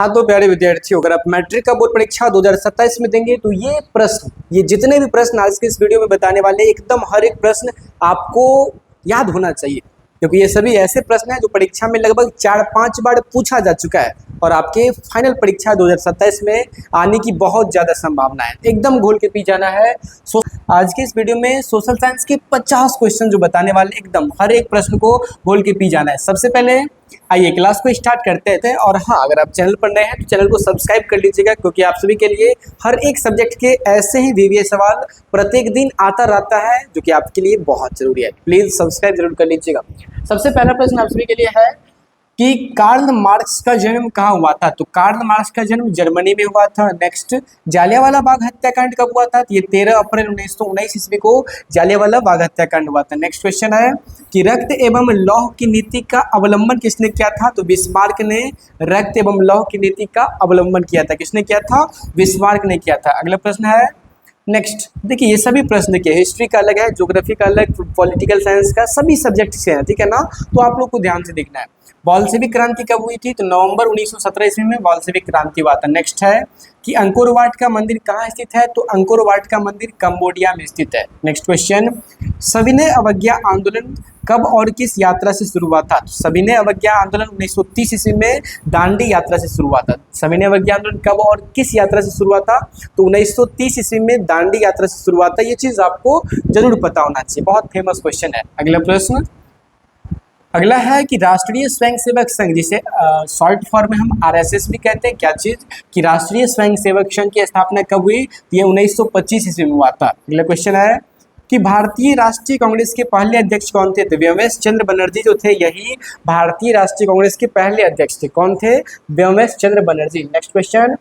हाँ तो प्यारे विद्यार्थियों, अगर आप मैट्रिक का बोर्ड परीक्षा 2027 में देंगे तो ये जितने भी प्रश्न आज के इस वीडियो में बताने वाले एकदम हर एक प्रश्न आपको याद होना चाहिए, क्योंकि ये सभी ऐसे प्रश्न हैं जो परीक्षा में लगभग 4-5 बार पूछा जा चुका है और आपके फाइनल परीक्षा 2027 में आने की बहुत ज़्यादा संभावना है। एकदम घोल के पी जाना है। आज के इस वीडियो में सोशल साइंस के 50 क्वेश्चन जो बताने वाले, एकदम हर एक प्रश्न को घोल के पी जाना है। सबसे पहले आइए क्लास को स्टार्ट करते थे। और हाँ, अगर आप चैनल पर नए हैं तो चैनल को सब्सक्राइब कर लीजिएगा, क्योंकि आप सभी के लिए हर एक सब्जेक्ट के ऐसे ही वीवीए सवाल प्रत्येक दिन आता रहता है, जो कि आपके लिए बहुत जरूरी है। प्लीज़ सब्सक्राइब जरूर कर लीजिएगा। सबसे पहला प्रश्न आप सभी के लिए है कि कार्ल मार्क्स का जन्म कहाँ हुआ था? तो कार्ल मार्क्स का जन्म जर्मनी में हुआ था। नेक्स्ट, जालियांवाला बाग हत्याकांड कब हुआ था? ये 13 अप्रैल 1919 ईस्वी को जालियांवाला बाग हत्याकांड हुआ था। नेक्स्ट क्वेश्चन है कि रक्त एवं लौह की नीति का अवलंबन किसने किया था? तो बिस्मार्क ने रक्त एवं लौह की नीति का अवलंबन किया था। किसने किया था? बिस्मार्क ने किया था। अगला प्रश्न है नेक्स्ट, देखिए ये सभी प्रश्न देखिए, हिस्ट्री का अलग है, ज्योग्राफी का अलग, पॉलिटिकल साइंस का, सभी सब्जेक्ट से है, ठीक है ना? तो आप लोग को ध्यान से देखना है। बोल्शेविक क्रांति कब हुई थी? तो नवंबर 1917 ईस्वी में बोल्शेविक क्रांति हुआ था। नेक्स्ट है कि अंकोर वाट का मंदिर कहाँ स्थित है? तो अंकोर वाट का मंदिर कंबोडिया में स्थित है। नेक्स्ट क्वेश्चन, सविनय अवज्ञा आंदोलन कब और किस यात्रा से शुरू हुआ था? तो सविनय अवज्ञा आंदोलन 1930 ईस्वी में दांडी यात्रा से शुरू हुआ था। सविनय अवज्ञा आंदोलन कब और किस यात्रा से शुरू हुआ था? तो 1930 ईस्वी में दांडी यात्रा से शुरू हुआ था। ये चीज आपको जरूर पता होना चाहिए, बहुत फेमस क्वेश्चन है। अगला प्रश्न, अगला है कि राष्ट्रीय स्वयंसेवक संघ, जिसे शॉर्ट फॉर्म में हम आरएसएस भी कहते हैं, क्या चीज कि राष्ट्रीय स्वयंसेवक संघ की स्थापना कब हुई? ये 1925 ईस्वी में हुआ था। अगला क्वेश्चन है कि भारतीय राष्ट्रीय कांग्रेस के पहले अध्यक्ष कौन थे? तो व्योमेश चंद्र बनर्जी जो थे, यही भारतीय राष्ट्रीय कांग्रेस के पहले अध्यक्ष थे। कौन थे? व्योमेश चंद्र बनर्जी। नेक्स्ट क्वेश्चन,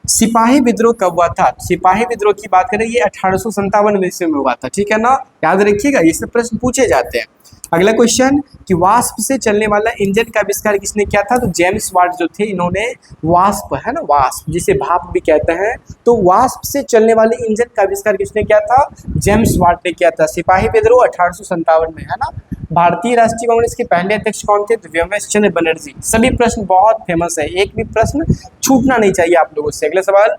सिपाही विद्रोह कब हुआ था? सिपाही विद्रोह की बात करें, ये 1857 ईस्वी में हुआ था, ठीक है ना? याद रखिएगा, ये सब प्रश्न पूछे जाते हैं। अगला क्वेश्चन कि वाष्प से चलने वाला इंजन का आविष्कार किसने किया था? तो जेम्स वाट जो थे, इन्होंने वाष्प, है ना, वाष्प जिसे भाप भी कहते हैं, तो वाष्प से चलने वाले इंजन का आविष्कार किसने किया था? जेम्स वाट ने किया था। सिपाही विद्रोह 1857 में, है ना? भारतीय राष्ट्रीय कांग्रेस के पहले अध्यक्ष कौन थे? तो व्योमेश चंद्र बनर्जी। सभी प्रश्न बहुत फेमस है, एक भी प्रश्न छूटना नहीं चाहिए आप लोगों से। अगला सवाल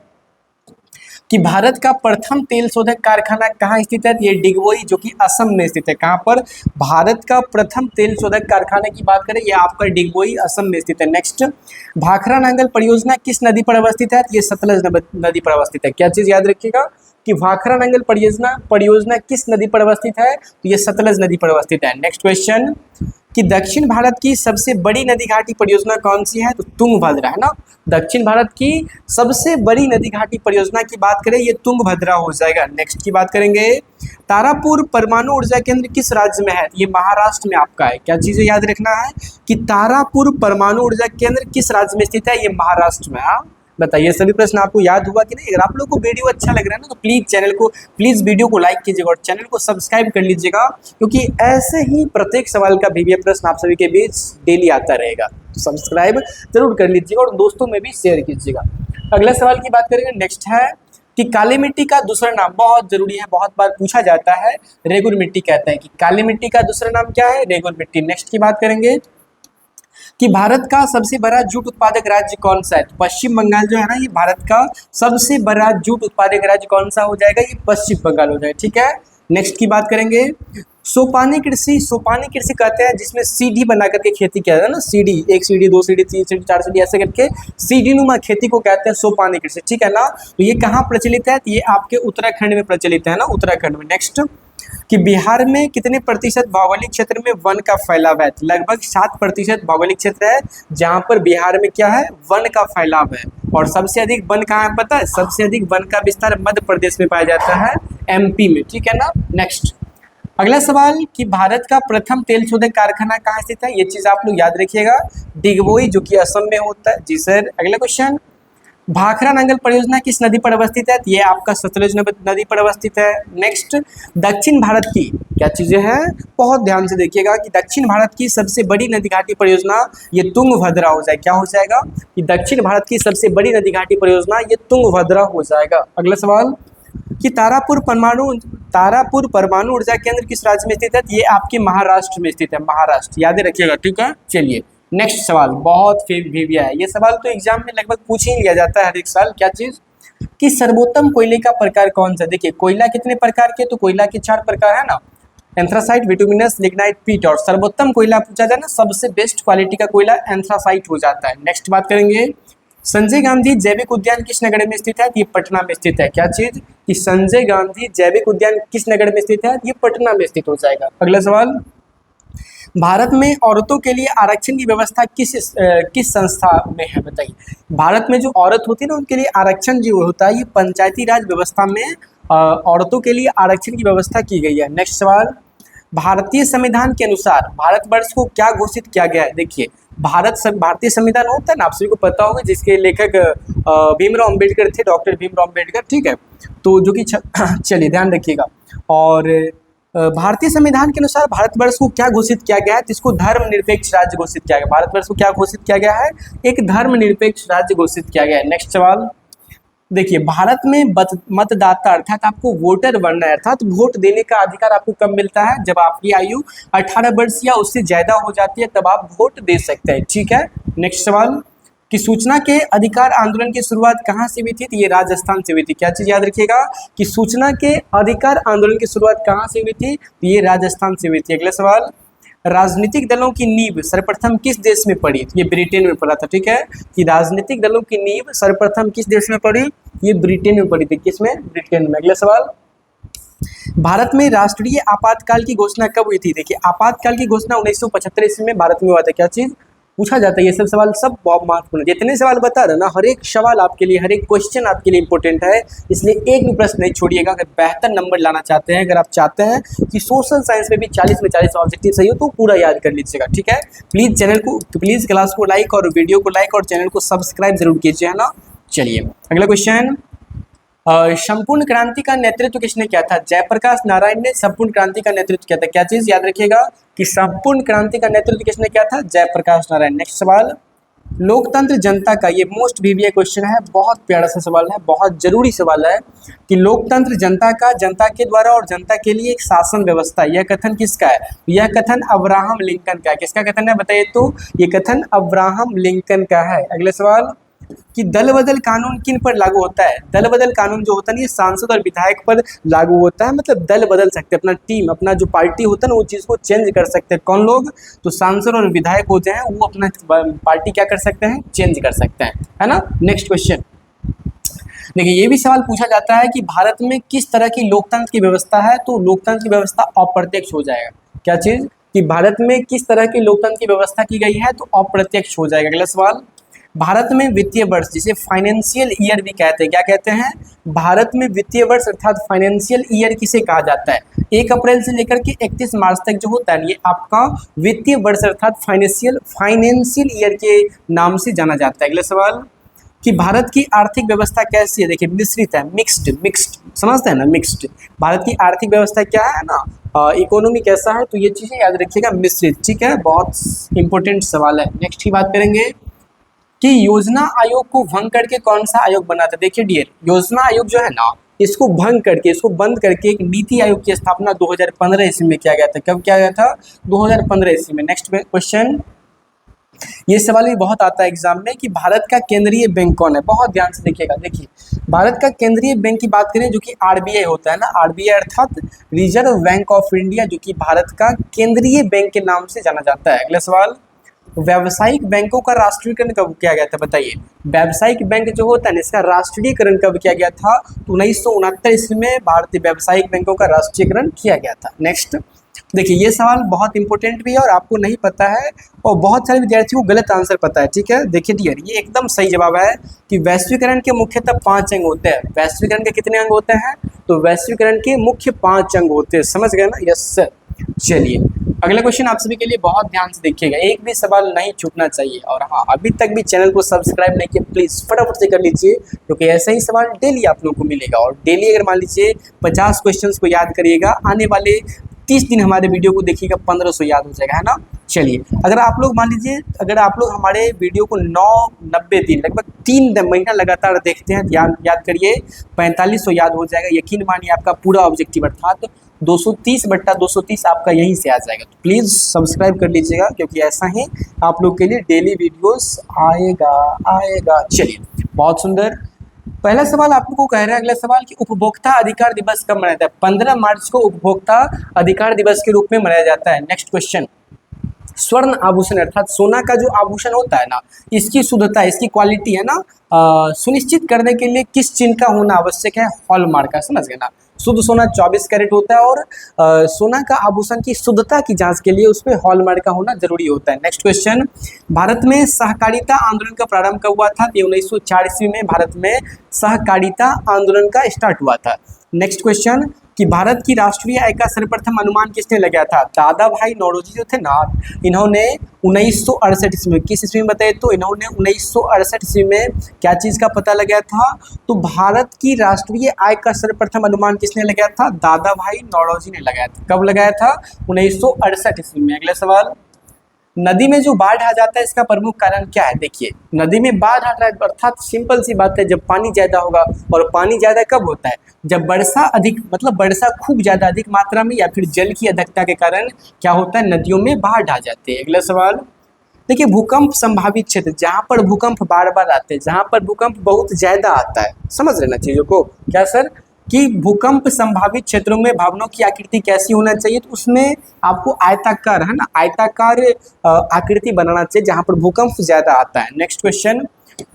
कि भारत का प्रथम तेल शोधक कारखाना कहाँ स्थित है? ये डिगबोई, जो कि असम में स्थित है। कहाँ पर? भारत का प्रथम तेल शोधक कारखाने की बात करें, ये आपका डिगबोई असम में स्थित है। नेक्स्ट, भाखड़ा नांगल परियोजना किस नदी पर अवस्थित है? ये सतलज नदी पर अवस्थित है। क्या चीज याद रखिएगा कि भाखड़ा नांगल परियोजना किस नदी पर अवस्थित है? तो ये सतलज नदी पर अवस्थित है। नेक्स्ट क्वेश्चन कि दक्षिण भारत की सबसे बड़ी नदी घाटी परियोजना कौन सी है? तो तुंगभद्रा, है ना? दक्षिण भारत की सबसे बड़ी नदी घाटी परियोजना की बात करें, ये तुंगभद्रा हो जाएगा। नेक्स्ट की बात करेंगे, तारापुर परमाणु ऊर्जा केंद्र किस राज्य में है? ये महाराष्ट्र में आपका है। क्या चीजें याद रखना है कि तारापुर परमाणु ऊर्जा केंद्र किस राज्य में स्थित है? ये महाराष्ट्र में। हाँ बताइए, सभी प्रश्न आपको याद हुआ कि नहीं? अगर आप लोग को वीडियो अच्छा लग रहा है ना, तो प्लीज वीडियो को लाइक कीजिएगा और चैनल को सब्सक्राइब कर लीजिएगा, क्योंकि ऐसे ही प्रत्येक सवाल का वीवीए प्रश्न आप सभी के बीच डेली आता रहेगा। तो सब्सक्राइब जरूर कर लीजिएगा और दोस्तों में भी शेयर कीजिएगा। अगला सवाल की बात करेंगे। नेक्स्ट है कि काली मिट्टी का दूसरा नाम, बहुत जरूरी है, बहुत बार पूछा जाता है, रेगुर मिट्टी कहते हैं कि काली मिट्टी का दूसरा नाम क्या है? रेगुर मिट्टी। नेक्स्ट की बात करेंगे कि भारत का सबसे बड़ा जूट उत्पादक राज्य कौन सा है? तो पश्चिम बंगाल जो है ना, ये भारत का सबसे बड़ा जूट उत्पादक राज्य कौन सा हो जाएगा? ये पश्चिम बंगाल हो जाएगा, ठीक है। नेक्स्ट की बात करेंगे, सोपानी कृषि कहते हैं जिसमें सीढ़ी बना करके खेती किया जाता है ना, सीढ़ी, 1 सीढ़ी 2 सीढ़ी 3 सीढ़ी 4 सीढ़ी ऐसे करके सीढ़ी नुमा खेती को कहते हैं सोपानी कृषि, ठीक है ना? तो ये कहाँ प्रचलित है? तो ये आपके उत्तराखंड में प्रचलित है ना, उत्तराखंड में। नेक्स्ट कि बिहार में कितने प्रतिशत भौगोलिक क्षेत्र में वन का फैलाव है? लगभग 7% भौगोलिक क्षेत्र है जहां पर बिहार में क्या है? वन का फैलाव है। और सबसे अधिक वन कहाँ है पता है? सबसे अधिक वन का विस्तार मध्य प्रदेश में पाया जाता है, एमपी में, ठीक है ना? नेक्स्ट, अगला सवाल कि भारत का प्रथम तेल शोधक कारखाना कहाँ स्थित है? ये चीज आप लोग याद रखिएगा, डिगबोई, जो कि असम में होता है। जी सर। अगला क्वेश्चन, भाखड़ा नांगल परियोजना किस नदी पर अवस्थित है? ये आपका सतलज नदी पर अवस्थित है। नेक्स्ट, दक्षिण भारत की क्या चीजें हैं? बहुत ध्यान से देखिएगा कि दक्षिण भारत की सबसे बड़ी नदी घाटी परियोजना ये तुंगभद्रा हो जाएगा। क्या हो जाएगा? कि दक्षिण भारत की सबसे बड़ी नदी घाटी परियोजना ये तुंगभद्रा हो जाएगा। अगला सवाल कि तारापुर परमाणु ऊर्जा केंद्र किस राज्य में स्थित है? ये आपके महाराष्ट्र में स्थित है, महाराष्ट्र, याद रखिएगा, ठीक है। चलिए नेक्स्ट सवाल बहुत फेविया है, ये सवाल तो एग्जाम में लगभग पूछ ही लिया जाता है हर एक साल। क्या चीज कि सर्वोत्तम कोयले का प्रकार कौन सा। देखिए कोयला कितने प्रकार के, तो कोयला के 4 प्रकार है ना, एंथ्रासाइट, बिटुमिनस, लिग्नाइट, पीट। और सर्वोत्तम कोयला पूछा जाए ना, सबसे बेस्ट क्वालिटी का कोयला एंथ्रासाइट हो जाता है। नेक्स्ट बात करेंगे, संजय गांधी जैविक उद्यान किस नगर में स्थित है। ये पटना में स्थित है। क्या चीज कि संजय गांधी जैविक उद्यान किस नगर में स्थित है, ये पटना में स्थित हो जाएगा। अगला सवाल, भारत में औरतों के लिए आरक्षण की व्यवस्था किस संस्था में है, बताइए। भारत में जो औरत होती है ना, उनके लिए आरक्षण जो होता है, ये पंचायती राज व्यवस्था में औरतों के लिए आरक्षण की व्यवस्था की गई है। नेक्स्ट सवाल, भारतीय संविधान के अनुसार भारतवर्ष को क्या घोषित किया गया है। देखिए भारतीय संविधान होता है ना, आप सभी को पता होगा, जिसके लेखक भीमराव अंबेडकर थे, डॉक्टर भीमराव अंबेडकर, ठीक है। तो जो कि चलिए ध्यान रखिएगा। और भारतीय संविधान के अनुसार भारतवर्ष को क्या घोषित किया गया है, तो इसको धर्मनिरपेक्ष राज्य घोषित किया गया। भारतवर्ष को क्या घोषित किया गया है, एक धर्मनिरपेक्ष राज्य घोषित किया गया है। नेक्स्ट सवाल, देखिए भारत में मतदाता अर्थात आपको वोटर बनना है, अर्थात वोट देने का अधिकार आपको कब मिलता है, जब आपकी आयु 18 वर्ष या उससे ज्यादा हो जाती है, तब आप वोट दे सकते हैं, ठीक है। नेक्स्ट सवाल, कि सूचना के अधिकार आंदोलन की शुरुआत कहाँ से हुई थी, तो ये राजस्थान से हुई थी। क्या चीज याद रखिएगा कि सूचना के अधिकार आंदोलन की शुरुआत कहाँ से हुई थी, तो ये राजस्थान से हुई थी। अगला सवाल, राजनीतिक दलों की नींव सर्वप्रथम किस देश में पड़ी, तो ये ब्रिटेन में पड़ा था, ठीक है। कि राजनीतिक दलों की नींव सर्वप्रथम किस देश में पड़ी, ये ब्रिटेन में पड़ी थी। किसमें, ब्रिटेन में। अगला सवाल, भारत में राष्ट्रीय आपातकाल की घोषणा कब हुई थी। देखिए आपातकाल की घोषणा 1975 ईस्वी में भारत में हुआ था। क्या चीज पूछा जाता है, ये सब सवाल सब बहुत महत्वपूर्ण है। जितने सवाल बता रहे ना, हर एक सवाल आपके लिए, हर एक क्वेश्चन आपके लिए इंपॉर्टेंट है, इसलिए एक भी प्रश्न नहीं छोड़िएगा। अगर बेहतर नंबर लाना चाहते हैं, अगर आप चाहते हैं कि सोशल साइंस में भी 40 में 40 ऑब्जेक्टिव सही हो, तो पूरा याद कर लीजिएगा, ठीक है। प्लीज क्लास को लाइक और वीडियो को लाइक और चैनल को सब्सक्राइब जरूर कीजिए, है ना। चलिए अगला क्वेश्चन, संपूर्ण क्रांति का नेतृत्व किसने किया था। जयप्रकाश नारायण ने संपूर्ण क्रांति का नेतृत्व किया था। क्या चीज याद रखिएगा कि संपूर्ण क्रांति का नेतृत्व किसने किया था, जयप्रकाश नारायण। नेक्स्ट सवाल, लोकतंत्र जनता का, ये मोस्ट वीवीआई क्वेश्चन है, बहुत प्यारा सा सवाल है, बहुत जरूरी सवाल है कि लोकतंत्र जनता का, जनता के द्वारा और जनता के लिए एक शासन व्यवस्था, यह कथन किसका है, यह कथन अब्राहम लिंकन का है। किसका कथन है बताइए, तो ये कथन अब्राहम लिंकन का है। अगले सवाल, कि दल बदल कानून किन पर लागू होता है। दल बदल कानून जो होता है ये सांसद और विधायक पर लागू होता है, मतलब दल बदल सकते हैं, अपना टीम, अपना जो पार्टी होता है ना, वो चीज़ को चेंज कर सकते हैं। कौन लोग, तो सांसद और विधायक होते हैं, वो अपना पार्टी क्या कर सकते हैं, चेंज कर सकते हैं, है ना। नेक्स्ट क्वेश्चन, देखिए ये भी सवाल पूछा जाता है कि भारत में किस तरह की लोकतंत्र की व्यवस्था है, तो लोकतंत्र की व्यवस्था अप्रत्यक्ष हो जाएगा। क्या चीज कि भारत में किस तरह की लोकतंत्र की व्यवस्था की गई है, तो अप्रत्यक्ष हो जाएगा। अगला सवाल, भारत में वित्तीय वर्ष जिसे फाइनेंशियल ईयर भी कहते हैं, क्या कहते हैं, भारत में वित्तीय वर्ष अर्थात फाइनेंशियल ईयर किसे कहा जाता है। 1 अप्रैल से लेकर के 31 मार्च तक जो होता है, ये आपका वित्तीय वर्ष अर्थात फाइनेंशियल ईयर के नाम से जाना जाता है। अगला सवाल, कि भारत की आर्थिक व्यवस्था कैसी है, देखिए मिश्रित है, मिक्स्ड समझते हैं ना, मिक्स्ड। भारत की आर्थिक व्यवस्था क्या है ना, इकोनॉमी कैसा है, तो ये चीजें याद रखिएगा, मिश्रित, ठीक है, बहुत इंपॉर्टेंट सवाल है। नेक्स्ट की बात करेंगे कि योजना आयोग को भंग करके कौन सा आयोग बना था। देखिए डियर, योजना आयोग जो है ना, इसको भंग करके, इसको बंद करके एक नीति आयोग की स्थापना 2015 ईस्वी में किया गया था। कब किया गया था, 2015 ईस्वी में। नेक्स्ट क्वेश्चन, ये सवाल भी बहुत आता है एग्जाम में कि भारत का केंद्रीय बैंक कौन है, बहुत ध्यान से देखिएगा। देखिए भारत का केंद्रीय बैंक की बात करें, जो कि आरबीआई होता है ना, आरबीआई अर्थात रिजर्व बैंक ऑफ इंडिया, जो कि भारत का केंद्रीय बैंक के नाम से जाना जाता है। अगला सवाल, व्यावसायिक बैंकों का राष्ट्रीयकरण कब किया गया था, बताइए। व्यावसायिक बैंक जो होता है ना, इसका राष्ट्रीयकरण कब किया गया था, तो 1969 ईस्वी में भारतीय व्यावसायिक बैंकों का राष्ट्रीयकरण किया गया था। नेक्स्ट देखिए, ये सवाल बहुत इंपॉर्टेंट भी है और आपको नहीं पता है, और बहुत सारे विद्यार्थियों को गलत आंसर पता है, ठीक है। देखिए डियर, ये एकदम सही जवाब है कि वैश्वीकरण के मुख्यतः 5 अंग होते हैं। वैश्वीकरण के कितने अंग होते हैं, तो वैश्वीकरण के मुख्य 5 अंग होते हैं, समझ गए ना, यस सर। चलिए अगला क्वेश्चन आप सभी के लिए बहुत ध्यान से देखिएगा, एक भी सवाल नहीं छूटना चाहिए। और हाँ, अभी तक भी चैनल को सब्सक्राइब नहीं किया, प्लीज़ फटाफट से कर लीजिए, क्योंकि ऐसा ही सवाल डेली आप लोगों को मिलेगा। और डेली अगर मान लीजिए 50 क्वेश्चंस को याद करिएगा, आने वाले 30 दिन हमारे वीडियो को देखिएगा, 1500 याद हो जाएगा, है ना। चलिए अगर आप लोग मान लीजिए, अगर आप लोग हमारे वीडियो को 90 दिन लगभग 3 महीना लगातार देखते हैं, याद करिए 4500 याद हो जाएगा। यकीन मानिए आपका पूरा ऑब्जेक्टिव अर्थात 230/230 आपका यहीं से आ जाएगा। तो प्लीज़ सब्सक्राइब कर लीजिएगा, क्योंकि ऐसा ही आप लोग के लिए डेली वीडियोस आएगा। चलिए, बहुत सुंदर। पहला सवाल आपको कह रहा है, अगला सवाल कि उपभोक्ता अधिकार दिवस कब मनाया जाता है? 15 मार्च को उपभोक्ता अधिकार दिवस के रूप में मनाया जाता है। नेक्स्ट क्वेश्चन, स्वर्ण आभूषण अर्थात सोना का जो आभूषण होता है ना, इसकी शुद्धता, इसकी क्वालिटी है ना, सुनिश्चित करने के लिए किस चिन्ह का होना आवश्यक है? हॉलमार्क का। समझ गए ना? शुद्ध सोना 24 कैरेट होता है और सोना का आभूषण की शुद्धता की जांच के लिए उस पर हॉलमार्क का होना जरूरी होता है। नेक्स्ट क्वेश्चन, भारत में सहकारिता आंदोलन का प्रारंभ कब हुआ था? 1904 ईस्वी में भारत में सहकारिता आंदोलन का स्टार्ट हुआ था। नेक्स्ट क्वेश्चन, कि भारत की राष्ट्रीय आय का सर्वप्रथम अनुमान किसने लगाया था? दादा भाई नौरोजी जो थे ना, इन्होंने 1968 ईस्वी में, किस ईस्वी में बताए? तो इन्होंने 1968 ईस्वी में क्या चीज़ का पता लगाया था? तो भारत की राष्ट्रीय आय का सर्वप्रथम अनुमान किसने लगाया था? दादा भाई नौरोजी ने लगाया था। कब लगाया था? 1968 ईस्वी में। अगला सवाल, नदी में जो बाढ़ आ जाता है इसका प्रमुख कारण क्या है? देखिए, नदी में बाढ़ आ रहा है अर्थात सिंपल सी बात है, जब पानी ज़्यादा होगा। और पानी ज़्यादा कब होता है? जब वर्षा अधिक, मतलब वर्षा खूब ज़्यादा अधिक मात्रा में या फिर जल की अधिकता के कारण क्या होता है? नदियों में बाढ़ आ जाते हैं। अगला सवाल, देखिए, भूकंप संभावित क्षेत्र, जहाँ पर भूकंप बार बार आते हैं, जहाँ पर भूकंप बहुत ज़्यादा आता है, समझ लेना चीज़ों को। क्या सर? कि भूकंप संभावित क्षेत्रों में भवनों की आकृति कैसी होना चाहिए? तो उसमें आपको आयताकार, है ना, आयताकार आकृति बनाना चाहिए जहां पर भूकंप ज्यादा आता है। नेक्स्ट क्वेश्चन,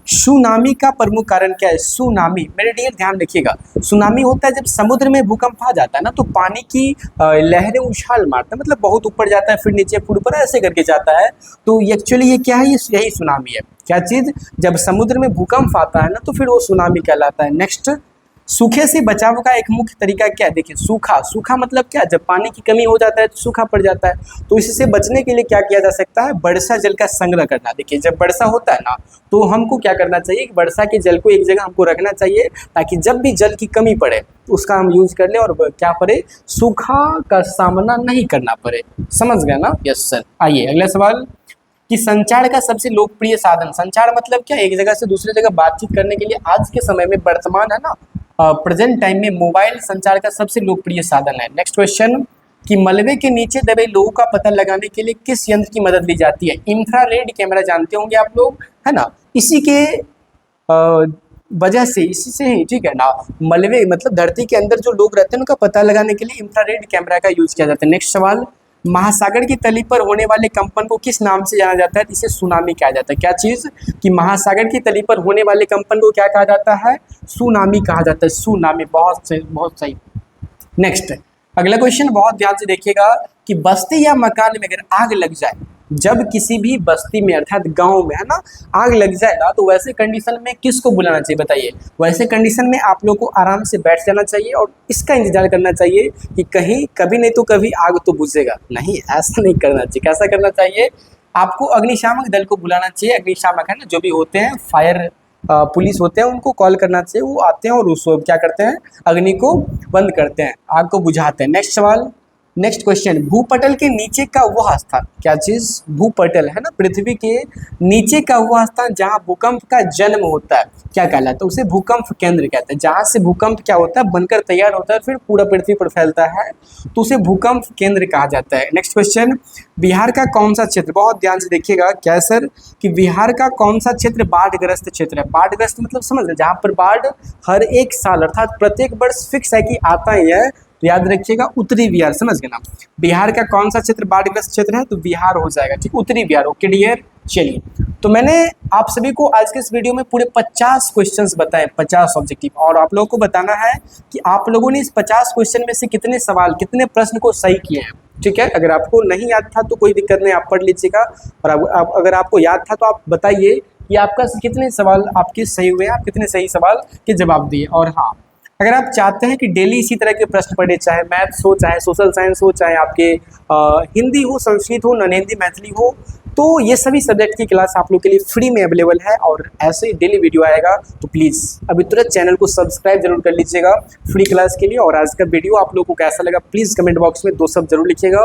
सुनामी का प्रमुख कारण क्या है? सुनामी, मेरे डियर ध्यान रखिएगा, सुनामी होता है जब समुद्र में भूकंप आ जाता है ना, तो पानी की लहरें उछाल मारता है, मतलब बहुत ऊपर जाता है, फिर नीचे, फिर ऊपर, ऐसे करके जाता है। तो एक्चुअली ये क्या है? यही सुनामी है। क्या चीज? जब समुद्र में भूकंप आता है ना, तो फिर वो सुनामी कहलाता है। नेक्स्ट, सूखे से बचाव का एक मुख्य तरीका क्या है? देखिए, सूखा मतलब क्या? जब पानी की कमी हो जाता है तो सूखा पड़ जाता है, तो इससे बचने के लिए क्या किया जा सकता है? वर्षा जल का संग्रह करना। देखिए, जब वर्षा होता है ना, तो हमको क्या करना चाहिए? वर्षा के जल को एक जगह हमको रखना चाहिए, ताकि जब भी जल की कमी पड़े तो उसका हम यूज कर लें और क्या पड़े? सूखा का सामना नहीं करना पड़े। समझ गए ना? Yes sir. आइए अगला सवाल, कि संचार का सबसे लोकप्रिय साधन, संचार मतलब क्या? एक जगह से दूसरी जगह बातचीत करने के लिए आज के समय में, वर्तमान है ना, प्रेजेंट टाइम में मोबाइल संचार का सबसे लोकप्रिय साधन है। नेक्स्ट क्वेश्चन, कि मलबे के नीचे दबे लोगों का पता लगाने के लिए किस यंत्र की मदद ली जाती है? इंफ्रारेड कैमरा, जानते होंगे आप लोग, है ना? इसी के वजह से, इसी से ही, ठीक है ना, मलबे मतलब धरती के अंदर जो लोग रहते हैं उनका पता लगाने के लिए इंफ्रारेड कैमरा का यूज किया जाता है। नेक्स्ट सवाल, महासागर की तली पर होने वाले कंपन को किस नाम से जाना जाता है? इसे सुनामी कहा जाता है। क्या चीज? कि महासागर की तली पर होने वाले कंपन को क्या कहा जाता है? सुनामी कहा जाता है। सुनामी, बहुत सही, बहुत सही। नेक्स्ट, अगला क्वेश्चन बहुत ध्यान से देखिएगा, कि बस्ती या मकान में अगर आग लग जाए, जब किसी भी बस्ती में अर्थात गांव में, है ना, आग लग जाए ना, तो वैसे कंडीशन में किसको बुलाना चाहिए? बताइए। वैसे कंडीशन में आप लोग को आराम से बैठ जाना चाहिए और इसका इंतजार करना चाहिए कि कहीं कभी नहीं तो कभी आग तो बुझेगा। नहीं, ऐसा नहीं करना चाहिए। कैसा करना चाहिए? आपको अग्निशामक दल को बुलाना चाहिए। अग्निशामक, है ना, जो भी होते हैं, फायर पुलिस होते हैं, उनको कॉल करना चाहिए। वो आते हैं और उसको क्या करते हैं? अग्नि को बंद करते हैं, आग को बुझाते हैं। नेक्स्ट सवाल, नेक्स्ट क्वेश्चन, भूपटल के नीचे का वह स्थान, क्या चीज? भूपटल, है ना, पृथ्वी के नीचे का वह स्थान जहां भूकंप का जन्म होता है, क्या कहलाता है? उसे भूकंप केंद्र कहते हैं। जहां से भूकंप क्या होता है? बनकर तैयार होता है, फिर पूरा पृथ्वी पर फैलता है, तो उसे भूकंप केंद्र कहा जाता है। नेक्स्ट क्वेश्चन, बिहार का कौन सा क्षेत्र, बहुत ध्यान से देखिएगा, क्या सर? कि बिहार का कौन सा क्षेत्र बाढ़ग्रस्त क्षेत्र है? बाढ़ग्रस्त मतलब समझ लें, जहां पर बाढ़ हर एक साल अर्थात प्रत्येक वर्ष फिक्स है कि आता ही है, तो याद रखिएगा उत्तरी बिहार। समझ गए ना? बिहार का कौन सा क्षेत्र बाढ़ग्रस्त क्षेत्र है? तो बिहार हो जाएगा, ठीक, उत्तरी बिहार। ओके डियर, चलिए, तो मैंने आप सभी को आज के इस वीडियो में पूरे 50 क्वेश्चंस बताए, 50 ऑब्जेक्टिव, और आप लोगों को बताना है कि आप लोगों ने इस 50 क्वेश्चन में से कितने सवाल, कितने प्रश्न को सही किए हैं। ठीक है, अगर आपको नहीं याद था तो कोई दिक्कत नहीं, आप पढ़ लीजिएगा, और अगर आपको याद था तो आप बताइए कि आपका कितने सवाल आपके सही हुए, आप कितने सही सवाल के जवाब दिए। और हाँ, अगर आप चाहते हैं कि डेली इसी तरह के प्रश्न पढ़े, चाहे मैथ्स हो, चाहे सोशल साइंस हो, चाहे आपके हिंदी हो, संस्कृत हो, नॉन हिंदी मैथिली हो, तो ये सभी सब्जेक्ट की क्लास आप लोग के लिए फ्री में अवेलेबल है और ऐसे ही डेली वीडियो आएगा। तो प्लीज़ अभी तुरंत चैनल को सब्सक्राइब जरूर कर लीजिएगा फ्री क्लास के लिए। और आज का वीडियो आप लोगों को कैसा लगा प्लीज़ कमेंट बॉक्स में 2 शब्द जरूर लिखिएगा।